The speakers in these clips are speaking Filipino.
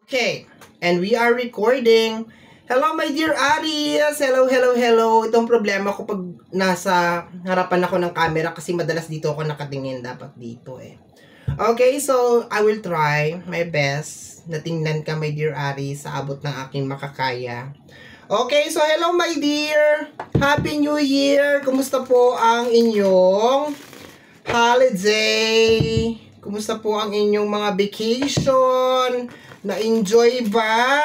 Okay, and we are recording. Hello my dear Aries! Hello, hello, hello. Itong problema ko pag nasa harapan ako ng camera kasi madalas dito ako nakatingin. Dapat dito eh. Okay, so I will try my best na tingnan ka my dear Aries sa abot ng aking makakaya. Okay, so hello my dear! Happy New Year! Kumusta po ang inyong holiday? Kumusta po ang inyong mga vacation? Na-enjoy ba?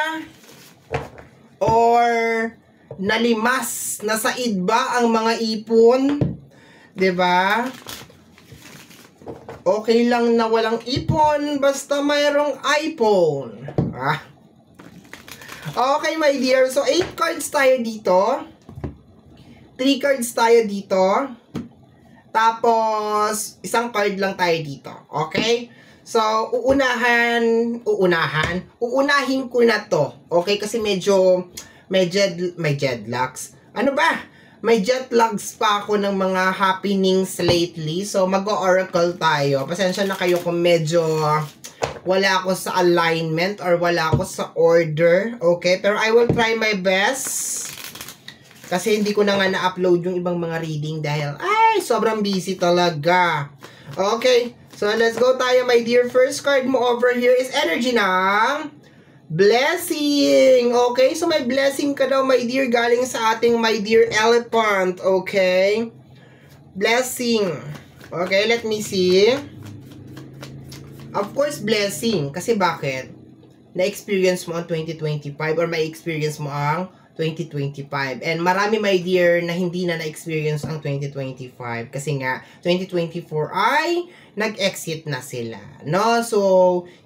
Or nalimas, nasaid ba ang mga ipon? 'Di ba? Okay lang na walang ipon basta mayroong iPhone. Okay my dear, so 8 cards tayo dito. 3 cards tayo dito. Tapos isang card lang tayo dito. Okay? So, uunahin ko na to. Okay? Kasi medyo, may jet lags. Ano ba? May jet lags pa ako ng mga happenings lately. So, mag-oracle tayo. Pasensya na kayo kung medyo wala ako sa alignment or wala ako sa order. Okay? Pero I will try my best. Kasi hindi ko na nga na-upload yung ibang mga reading dahil, sobrang busy talaga. Okay? So, let's go tayo, my dear. First card mo over here is energy ng blessing. Okay? So, may blessing ka daw, my dear, galing sa ating my dear elephant. Okay? Blessing. Okay, let me see. Of course, blessing. Kasi bakit? Na-experience mo ang 2025 or may experience mo ang 2025. And marami, my dear, na hindi na na-experience ang 2025. Kasi nga, 2024 ay nag-exit na sila. No? So,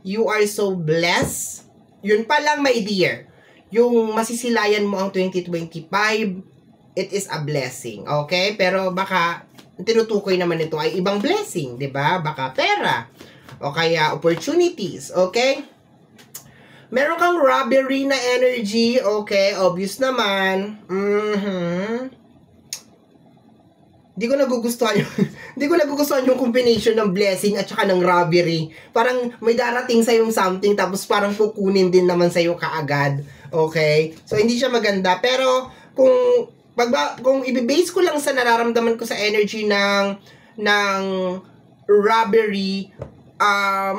you are so blessed. Yun pa lang, my dear. Yung masisilayan mo ang 2025, it is a blessing. Okay? Pero baka, tinutukoy naman ito ay ibang blessing. 'Di ba? Baka pera. O kaya opportunities. Okay? Meron kang robbery na energy. Okay, obvious naman. Hindi ko nagugustuhan yung hindi ko nagugustuhan yung combination ng blessing at saka ng robbery. Parang may darating sa yung something tapos parang kukunin din naman sa iyo kaagad. Okay? So hindi siya maganda. Pero kung i-base ko lang sa nararamdaman ko sa energy ng robbery,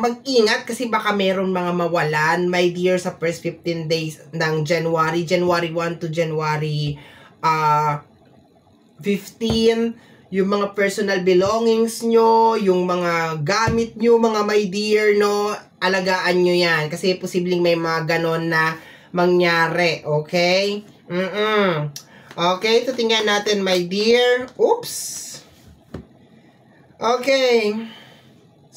mag-ingat kasi baka meron mga mawalan, my dear, sa first 15 days ng January 1 to January 15, yung mga personal belongings nyo, yung mga gamit nyo, mga my dear, no, alagaan nyo yan kasi posibleng may mga ganon na mangyari, okay? Okay, tutingnan natin, my dear. Oops! Okay.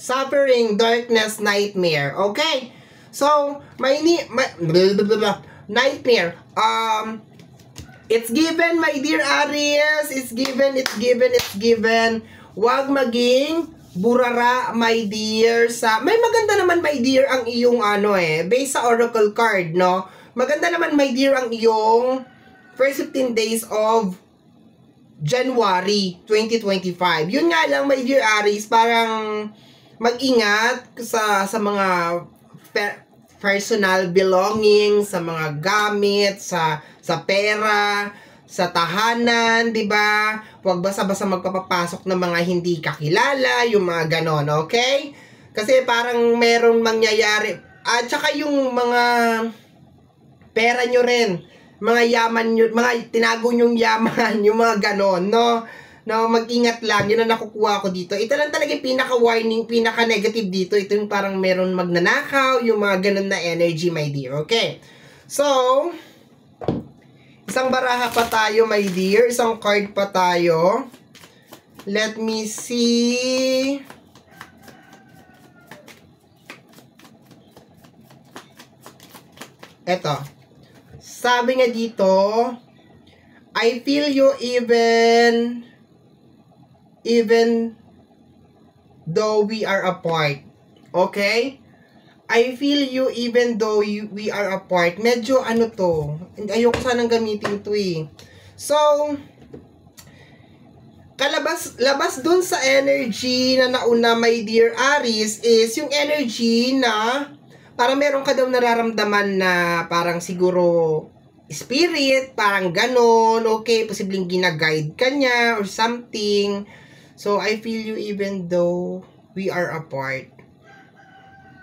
Suffering, darkness, nightmare. Okay. So, nightmare. It's given, my dear Aries. It's given. Huwag maging burara, my dear. May maganda naman, my dear, ang iyong based sa oracle card, no? Maganda naman, my dear, ang iyong first 15 days of January 2025. Yun nga lang, my dear Aries, parang mag-ingat sa mga personal belongings, sa mga gamit, sa pera, sa tahanan, 'di ba? Huwag basta-basta magpapapasok ng mga hindi kakilala, yung mga ganon, okay? Kasi parang merong mangyayari. At saka yung mga pera nyo rin, mga yaman nyo, mga tinago nyong yaman, yung mga ganon, no? No, mag-ingat lang. Yun ang nakukuha ko dito. Ito lang talaga yung pinaka-warning, pinaka-negative dito. Ito yung parang meron magnanakaw, yung mga ganun na energy, my dear. Okay. So, isang baraha pa tayo, my dear. Isang card pa tayo. Let me see. Eto. Sabi nga dito, I feel you even though we are apart. Okay? I feel you even though we are apart. Medyo to. Ayoko sanang gamitin to eh. So, labas dun sa energy na nauna, my dear Aries, is yung energy na parang meron ka daw nararamdaman na parang siguro spirit, parang ganon, okay, posibleng ginaguide ka niya or something. So, I feel you even though we are apart.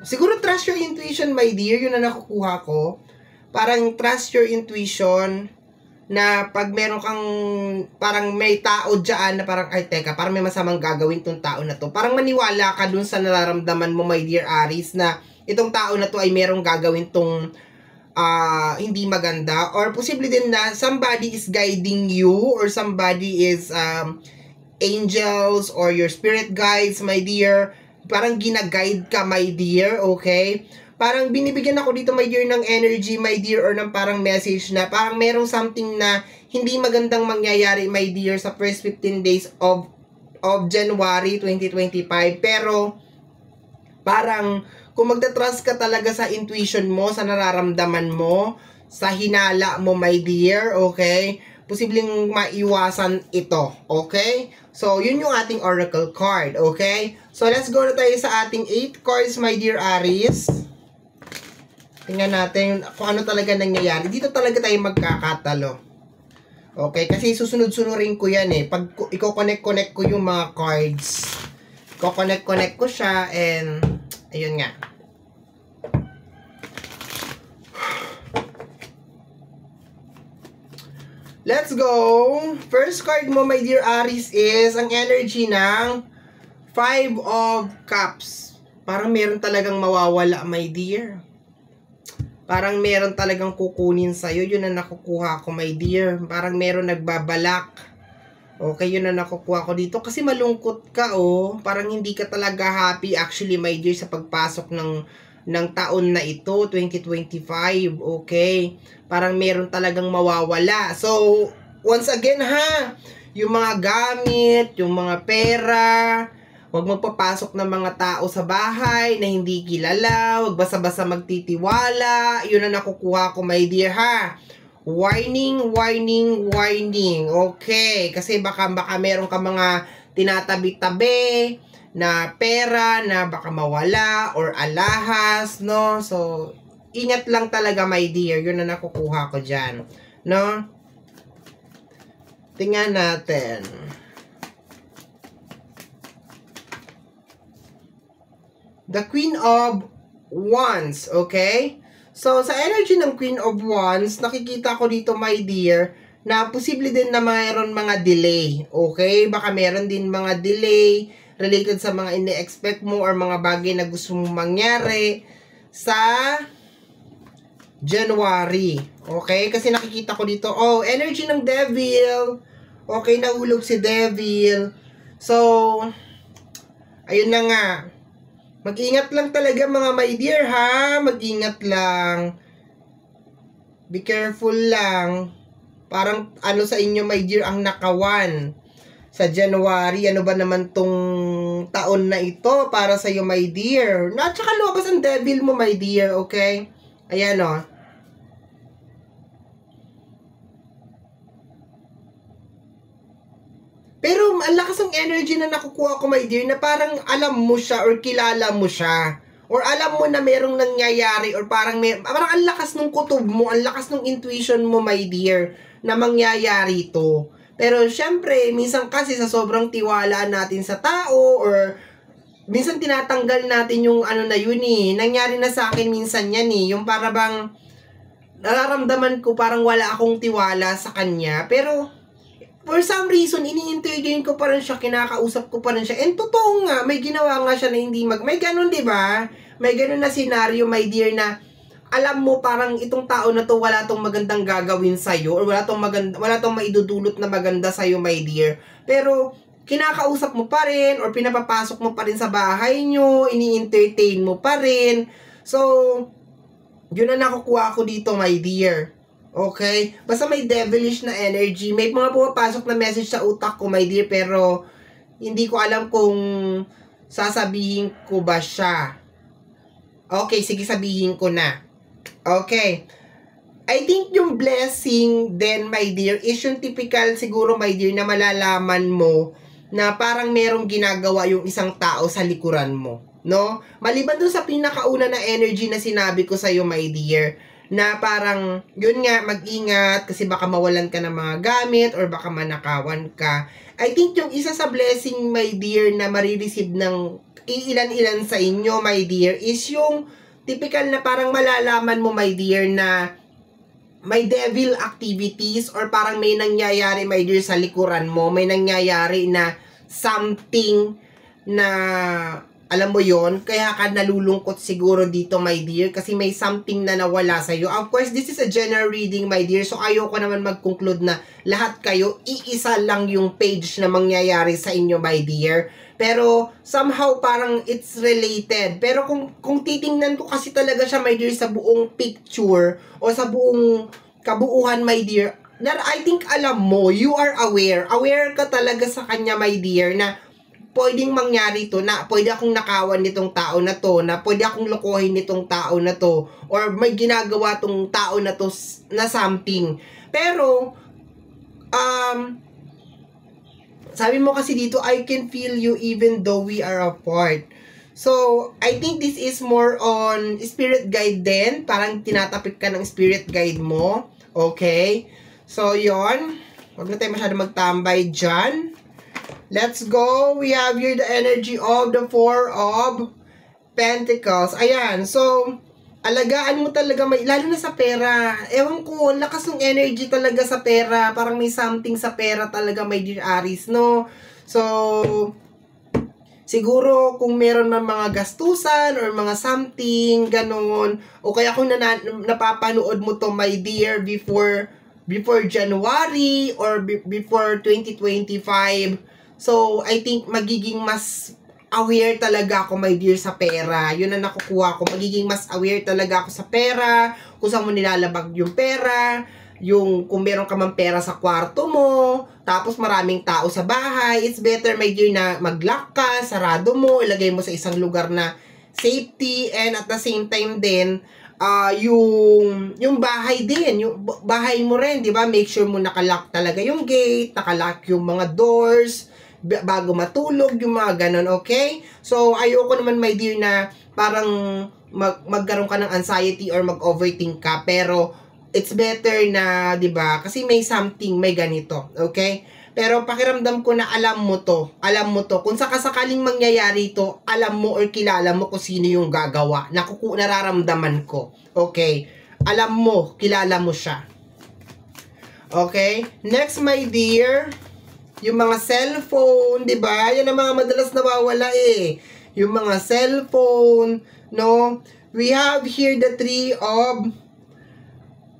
Siguro trust your intuition, my dear, yun na nakukuha ko. Parang trust your intuition na pag meron kang, parang may tao dyan na parang, ay teka, parang may masamang gagawin tong tao na to. Parang maniwala ka dun sa nararamdaman mo, my dear Aries, na itong tao na to ay merong gagawin tong hindi maganda. Or posible din na somebody is guiding you or somebody is angels or your spirit guides, my dear. Parang ginaguide ka, my dear, okay? Parang binibigyan ako dito, my dear, ng energy, my dear, or ng parang message na parang merong something na hindi magandang mangyayari, my dear, sa first 15 days of January 2025. Pero, parang, kung magta-trust ka talaga sa intuition mo, sa nararamdaman mo, sa hinala mo, my dear, okay? Posibleng maiwasan ito, okay? So, yun yung ating oracle card, okay? So, let's go na tayo sa ating 8 cards, my dear Aries. Tingnan natin kung ano talaga nangyayari. Dito talaga tayo magkakatalo. Okay? Kasi susunod-sunurin ko yan eh. Pag i-connect ko yung mga cards. I-connect ko siya and ayun nga. Let's go! First card mo, my dear Aries, is ang energy ng 5 of Cups. Parang meron talagang mawawala, my dear. Parang meron talagang kukunin sa'yo. Yun na nakukuha ko, my dear. Parang meron nagbabalak. Okay, yun na nakukuha ko dito. Kasi malungkot ka, oh. Parang hindi ka talaga happy, actually, my dear, sa pagpasok ng taon na ito, 2025. Okay? Parang meron talagang mawawala. So, once again, ha? Yung mga gamit, yung mga pera, huwag magpapasok ng mga tao sa bahay na hindi kilala. Huwag basta-basta magtitiwala. Yun na nakukuha ko, my dear, ha? Warning, warning, warning. Okay. Kasi baka meron ka mga tinatabi-tabi na pera na baka mawala or alahas, no? So, ingat lang talaga, my dear. Yun na nakukuha ko dyan. No? Tingnan natin. The Queen of Wands, okay? So, sa energy ng Queen of Wands, nakikita ko dito, my dear, na posible din na mayroon mga delay, okay? Baka meron din mga delay related sa mga ine-expect mo or mga bagay na gusto mong mangyari sa January, okay? Kasi nakikita ko dito, oh, energy ng Devil, okay, nahulog si Devil. So, ayun na nga. Mag-ingat lang talaga mga my dear, ha? Mag-ingat lang. Be careful lang. Parang ano sa inyo, my dear, ang nakawan sa January. Ano ba naman tong taon na ito para sa iyo, my dear? Na, tsaka lumabas ang devil mo, my dear, okay? Ayan, o. Pero ang lakas ng energy na nakukuha ko, my dear, na parang alam mo siya or kilala mo siya. Or alam mo na merong nangyayari or parang ang lakas ng kutob mo, ang lakas ng intuition mo, my dear, na mangyayari ito. Pero syempre, minsan kasi sa sobrang tiwala natin sa tao or minsan tinatanggal natin yung ano na yun eh. Nangyari na sa akin minsan yan eh. Yung para bang nararamdaman ko parang wala akong tiwala sa kanya. Pero for some reason, ini-entertain ko pa rin siya, kinakausap ko pa rin siya. And totoo nga, may ginawa nga siya na hindi may ganun, di ba? May ganun na scenario, my dear, na alam mo parang itong tao na to wala tong magandang gagawin sa'yo or wala tong maidudulot na maganda sa'yo, my dear. Pero kinakausap mo pa rin or pinapapasok mo pa rin sa bahay nyo, ini-entertain mo pa rin. So, yun na nakukuha ko dito, my dear. Okay? Basta may devilish na energy. May mga pumapasok na message sa utak ko, my dear, pero hindi ko alam kung sasabihin ko ba siya. Okay, sige, sabihin ko na. Okay. I think yung blessing then, my dear, is yung typical siguro, my dear, na malalaman mo na parang merong ginagawa yung isang tao sa likuran mo. no? Maliban dun sa pinakauna na energy na sinabi ko sa'yo, my dear, na parang, yun nga, mag-ingat kasi baka mawalan ka ng mga gamit or baka manakawan ka. I think yung isa sa blessing, my dear, na marireceive ng iilan-ilan sa inyo, my dear, is yung typical na parang malalaman mo, my dear, na may devil activities or parang may nangyayari, my dear, sa likuran mo. May nangyayari na something na alam mo yon, kaya ka nalulungkot siguro dito, my dear, kasi may something na nawala sa'yo. Of course, this is a general reading, my dear, so ayoko naman mag-conclude na lahat kayo, iisa lang yung page na mangyayari sa inyo, my dear. Pero, somehow, parang it's related. Pero kung titingnan ko kasi talaga siya, my dear, sa buong picture, o sa buong kabuuan, my dear, I think alam mo, you are aware. Aware ka talaga sa kanya, my dear, na pwedeng mangyari to, na pwede akong nakawan nitong tao na to, na pwede akong lokohin nitong tao na to, or may ginagawa tong tao na to na something. Pero, sabi mo kasi dito, I can feel you even though we are apart. So, I think this is more on spirit guide din. Parang tinatapik ka ng spirit guide mo. Okay? So, yon. Huwag na tayo masyado magtambay dyan. Let's go. We have here the energy of the Four of Pentacles. Ayan. So, alagaan mo talaga, lalo na sa pera. Ewan ko, lakas ng energy talaga sa pera. Parang may something sa pera talaga, my dear Aries, no? So, siguro kung meron man mga gastusan or mga something, ganun. O kaya kung napapanood mo to, my dear, before January or before 2025, so, I think magiging mas aware talaga ako, my dear, sa pera. Yun ang nakukuha ko. Magiging mas aware talaga ako sa pera, kung saan mo nilalabag yung pera, yung kung meron ka man pera sa kwarto mo, tapos maraming tao sa bahay. It's better, my dear, na mag-lock ka, sarado mo, ilagay mo sa isang lugar na safety, and at the same time din, yung bahay din, yung bahay mo rin, di ba? Make sure mo nakalock talaga yung gate, nakalock yung mga doors, bago matulog, yung mga ganon, okay? So, ayoko naman, my dear, na parang magkaroon ka ng anxiety or mag-overthink ka, pero it's better na, di ba? Kasi may something, may ganito, okay? Pero pakiramdam ko na alam mo to, kung sakasakaling mangyayari to, alam mo or kilala mo kung sino yung gagawa, nararamdaman ko, okay? Alam mo, kilala mo siya. Okay? Next, my dear, yung mga cellphone, di ba? Yan ang mga madalas nawawala eh. Yung mga cellphone, no? We have here the Three of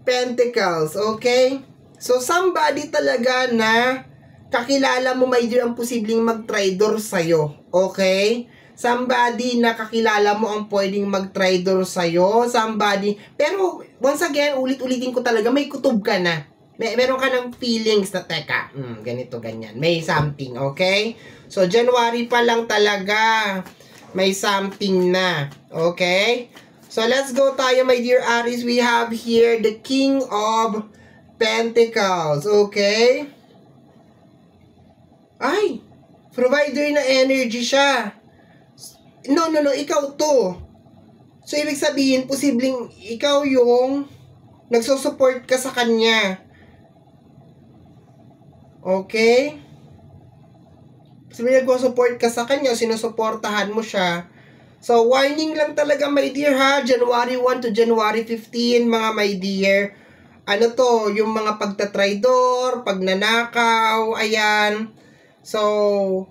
Pentacles, okay? So, somebody talaga na kakilala mo, my dear, ang posibleng mag-traitor sa'yo, okay? Somebody na kakilala mo ang pwedeng mag-traitor sa'yo, somebody, pero, once again, ulit-ulitin ko talaga, may kutob ka na. Meron ka ng feelings na, teka, ganito, ganyan. May something, okay? So, January pa lang talaga, may something na, okay? So, let's go tayo, my dear Aries. We have here the King of Pentacles, okay? Ay, provider na energy siya. No, ikaw to. So, ibig sabihin, posibleng ikaw yung nagsusupport ka sa kanya. Okay? Sabi nag-support ka sa kanya, sinusuportahan mo siya. So, warning lang talaga, my dear, ha? January 1 to January 15, mga my dear. Ano to? Yung mga pagtatraidor, pagnanakaw, ayan. So,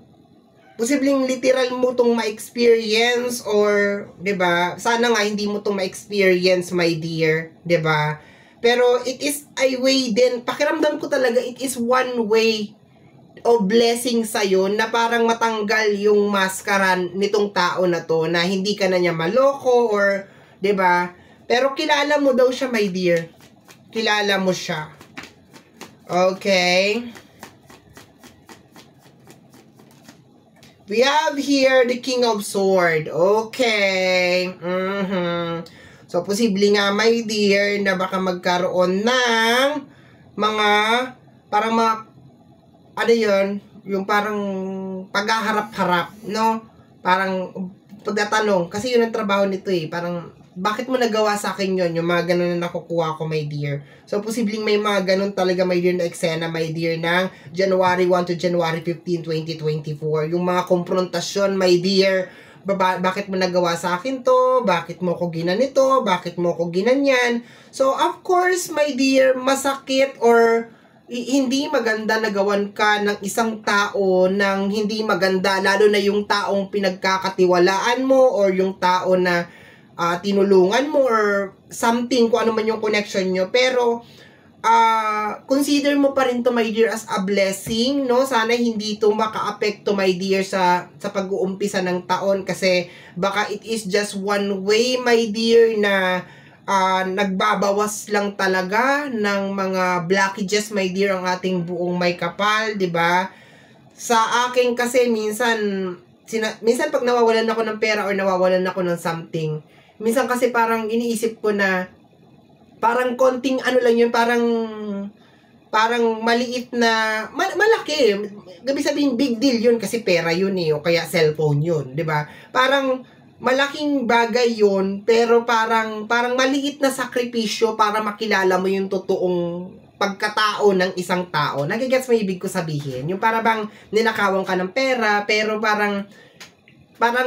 posibleng literal mo tong ma-experience or, 'di ba? Sana nga hindi mo tong ma-experience, my dear, 'di ba? Pero it is a way din. Pakiramdam ko talaga it is one way of blessing sa'yo na parang matanggal yung maskara nitong tao na to na hindi ka na niya maloko or 'di ba? Pero kilala mo daw siya, my dear. Kilala mo siya. Okay? We have here the King of Swords. Okay. So, posible nga, my dear, na baka magkaroon ng mga, parang mga, ano yun, yung parang paghaharap-harap, no? Parang pagtatanong. Kasi yun ang trabaho nito eh. Parang, bakit mo nagawa sa akin yun? Yung mga ganun na nakukuha ko, my dear. So, posibleng may mga ganun talaga, my dear, na eksena, my dear, ng January 1 to January 15, 2024. Yung mga konfrontasyon, my dear, bakit mo nagawa sa akin to? Bakit mo ko ginanito? Bakit mo ko ginanyan? So, of course, my dear, masakit or hindi maganda nagawan ka ng isang tao ng hindi maganda, lalo na yung taong pinagkakatiwalaan mo or yung tao na tinulungan mo or something, kung ano man yung connection nyo. Pero, consider mo pa rin to, my dear, as a blessing, no? Sana hindi to maka-apekto, my dear, sa pag-uumpisa ng taon kasi baka it is just one way, my dear, na nagbabawas lang talaga ng mga blockages, my dear, ang ating buong may kapal, 'di ba? Sa akin kasi minsan pag nawawalan ako ng pera or nawawalan ako ng something, minsan kasi parang iniisip ko na parang konting ano lang yun, parang maliit na malaki. Gabi sabihin big deal yun kasi pera yun eh, o kaya cellphone yun, 'di ba? Parang malaking bagay yun, pero parang maliit na sakripisyo para makilala mo yung totoong pagkatao ng isang tao. Nagigets mo ibig ko sabihin? Yung para bang ninakawan ka ng pera, pero parang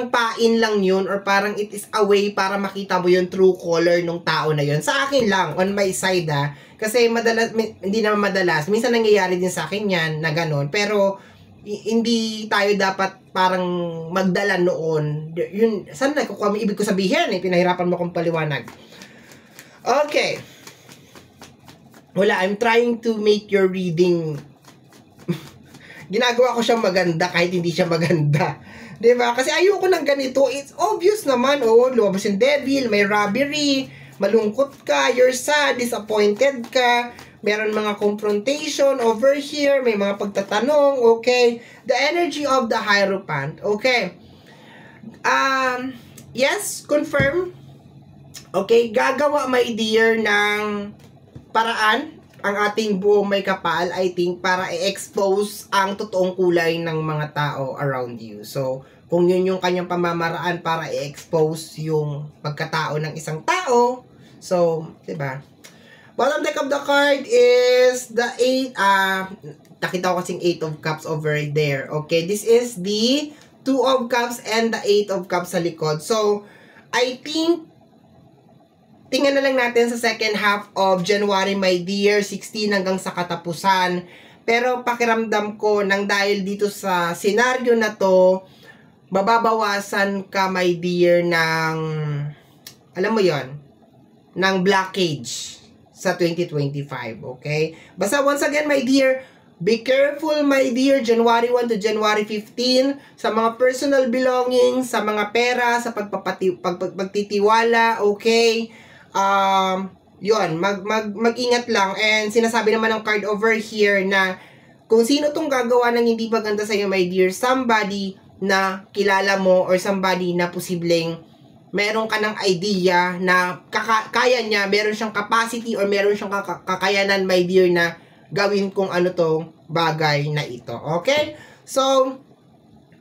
pain lang yun, or parang it is a way para makita mo yung true color ng tao na yun. Sa akin lang, on my side kasi madalas, hindi naman madalas, minsan nangyayari din sa akin yan, na ganun, pero hindi tayo dapat parang magdala noon. Yun, saan nakukuha mo ibig ko sabihin? Pinahirapan mo akong paliwanag. Okay. Wala, I'm trying to make your reading ginagawa ko siyang maganda kahit hindi siya maganda. Diba? Kasi ayoko ng ganito. It's obvious naman, lumabas yung devil, may robbery, malungkot ka, you're sad, disappointed ka, meron mga confrontation over here, may mga pagtatanong, okay? The energy of the Hierophant, okay? Yes, confirm. Okay, gagawa, my dear, ng paraan ang ating buong may kapal, I think, para i-expose ang totoong kulay ng mga tao around you. So, kung yun yung kanyang pamamaraan para i-expose yung pagkatao ng isang tao, so, diba? Bottom deck of the card is the 8, nakita ko kasing 8 of Cups over there. Okay, this is the 2 of Cups and the 8 of Cups sa likod. So, I think, tingnan na lang natin sa second half of January, my dear, 16 hanggang sa katapusan. Pero pakiramdam ko, nang dahil dito sa senaryo na to, mababawasan ka, my dear, ng, alam mo yon, ng blockage sa 2025, okay? Basta once again, my dear, be careful, my dear, January 1 to January 15, sa mga personal belongings, sa mga pera, sa pagtitiwala, okay? Yun, mag-ingat lang. And sinasabi naman ng card over here na kung sino tong gagawa ng hindi maganda sa'yo, my dear, somebody na kilala mo or somebody na posibleng meron ka ng idea na kaya niya, meron siyang capacity or meron siyang kakayanan, my dear, na gawin kung ano tong bagay na ito. Okay? So,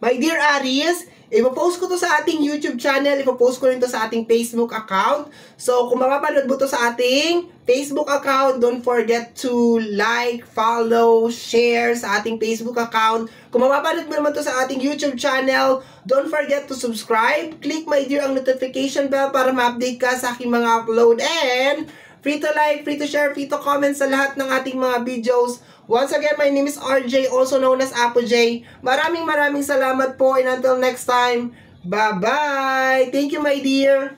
my dear Aries, ipopost ko to sa ating YouTube channel, ipopost ko rin to sa ating Facebook account. So, kung mapapanood mo to sa ating Facebook account, don't forget to like, follow, share sa ating Facebook account. Kung mapapanood mo naman to sa ating YouTube channel, don't forget to subscribe. Click, my dear, ang notification bell para ma-update ka sa aking mga upload. And, free to like, free to share, free to comment sa lahat ng ating mga videos. Once again, my name is RJ, also known as Apo J. Maraming salamat po, and until next time, bye-bye! Thank you, my dear!